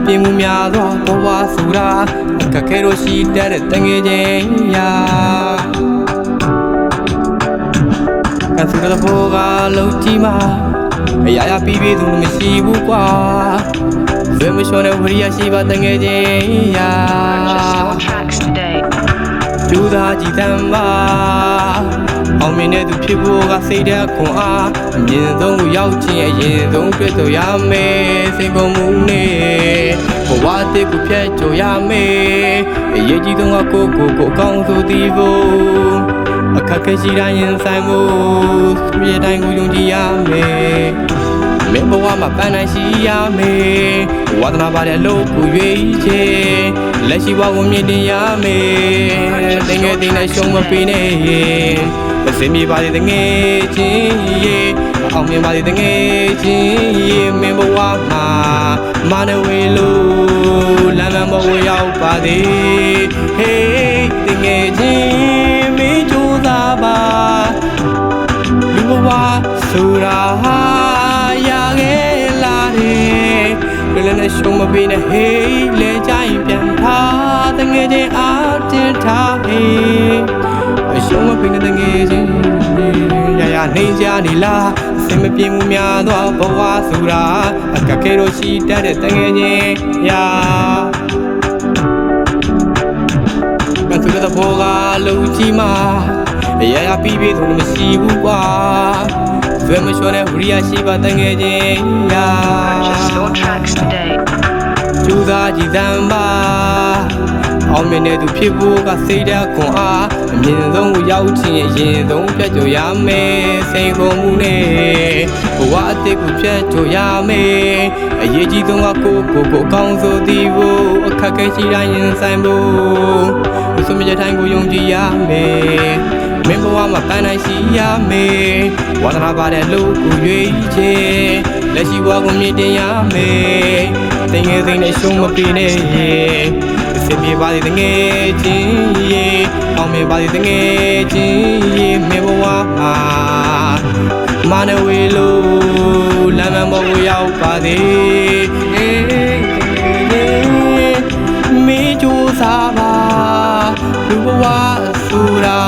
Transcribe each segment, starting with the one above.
ပြေမှုများသောဘဝဆိုတာအခက်ခဲလို့ရှိတတ်တဲ့တငယ်ချင်းရာအဆူတဲ့ဘောကလုံးကြီးမှာအရာရာပြီးပြီးသူမရှိဘူးကွာဆွေးမလျှော်တဲ့ဝရိယရှိပါတငယ်ချင်းရာကျူသာကြည်တမ်းပါအောင်မြင်တဲ့သူဖြစ်ဖို့ကစိတ်ဓာတ်ခွန်အားအမြင့်ဆုံးကိုရောက်ခြင်းအရင်ဆုံးတွေ့တော့ရမယ်စိတ်ကုန်မှုနဲ့ဘဝတစ်ခုဖြတ်ကျော်ရမယ်အရေးကြီးဆုံးကကိုအကောင်းဆုံးသိဖို့အခက်ခဲရှိတိုင်းရင်ဆိုင်ဖို့သူရဲ့တိုင်းကိုယုံကြည်ရမယ်မင်းဘဝမှာပန်းနိုင်ရှိရမယ်ဝါသနာပါတဲ့အလုပ်ကိုရွေးချယ်လက်ရှိဘဝကိုမြင့်တင်ရမယ်တငယ်တင်နဲ့ရှုံးမပေးနဲ့မစင်မြေပါတဲ့တငယ်ချင်းရေအောင်မြင်ပါတဲ့တငယ်ချင်းရေမင်းဘဝမှာမနဝေလို့လမ်းမဘဝရောက်ပါသေးဟေးတငယ်ချင်းမင်းကြိုးစားပါလူဘဝဆိုတာလည်းရှုံးမပေးနဲ့ဟေးလဲကြရင်ပြန်ထားတငယ်ချင်းအားတင်ထားဟေးရှုံးမပေးနဲ့တငယ်ချင်းရရနေကြနေလားအစင်မပြေမှုများသောဘဝဆိုတာအခက်ခဲလို့ရှိတတ်တဲ့တငယ်ချင်းရာမသူတဲ့ဘောကလုံးကြီးမှာအရာရာပြီးပြီးသူမရှိဘူးကွာဆွေးမလျှော်တဲ့ဝရိယရှိပါတငယ်ချင်းရာကျူသာကြည်တမ်းပါအောင်မြင်တဲ့သူဖြစ်ဖို့ကစိတ်ဓာတ်ခွန်အားအမြင့်ဆုံးကိုရောက်ခြင်းအရင်ဆုံးဖြတ်ကျော်ရမယ်စိတ်ကုန်မှုနဲ့ဘဝအသစ်ကိုဖြတ်ကျော်ရမယ်အရေးကြီးဆုံးကကိုအကောင်းဆုံးသိဖို့အခက်ခဲရှိတိုင်းရင်ဆိုင်ဖို့ဒီဆိုမြတ်တိုင်းကိုယုံကြည်ရမယ်မင်းဘဝမှာပန်းနိုင်ရှိရမယ်ဝါသနာပါတဲ့လူကိုရွေးချယ်လက်ရှိဘဝကိုမြင့်တင်ရမယ်တငယ်စိတ်နဲ့ရှုံးမပေးနဲ့အစင်ပြေပါစေတငယ်ချင်းရေအောင်မြင်ပါစေတငယ်ချင်းရေမင်းဘဝမှာမနဝေလို့လမ်းမဘဝရောက်ပါသေးမင်းကြိုးစားပါလူဘဝဆိုတာ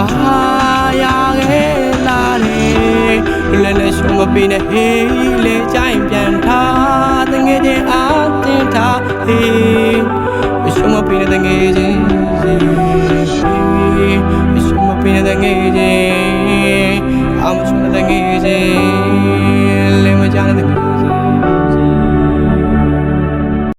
ရခဲ့လာတယ်လည်းရှုံးမပေးနဲ့ဟေးလေကြရင်ပြန်ထားတငယ်ချင်းအားတင်ထားဟေးရှုံးမပေးနဲ့တငယ်ချင်းရှုံးမပေးနဲ့တငယ်ချင်းအောင်ရှုံးတဲ့တငယ်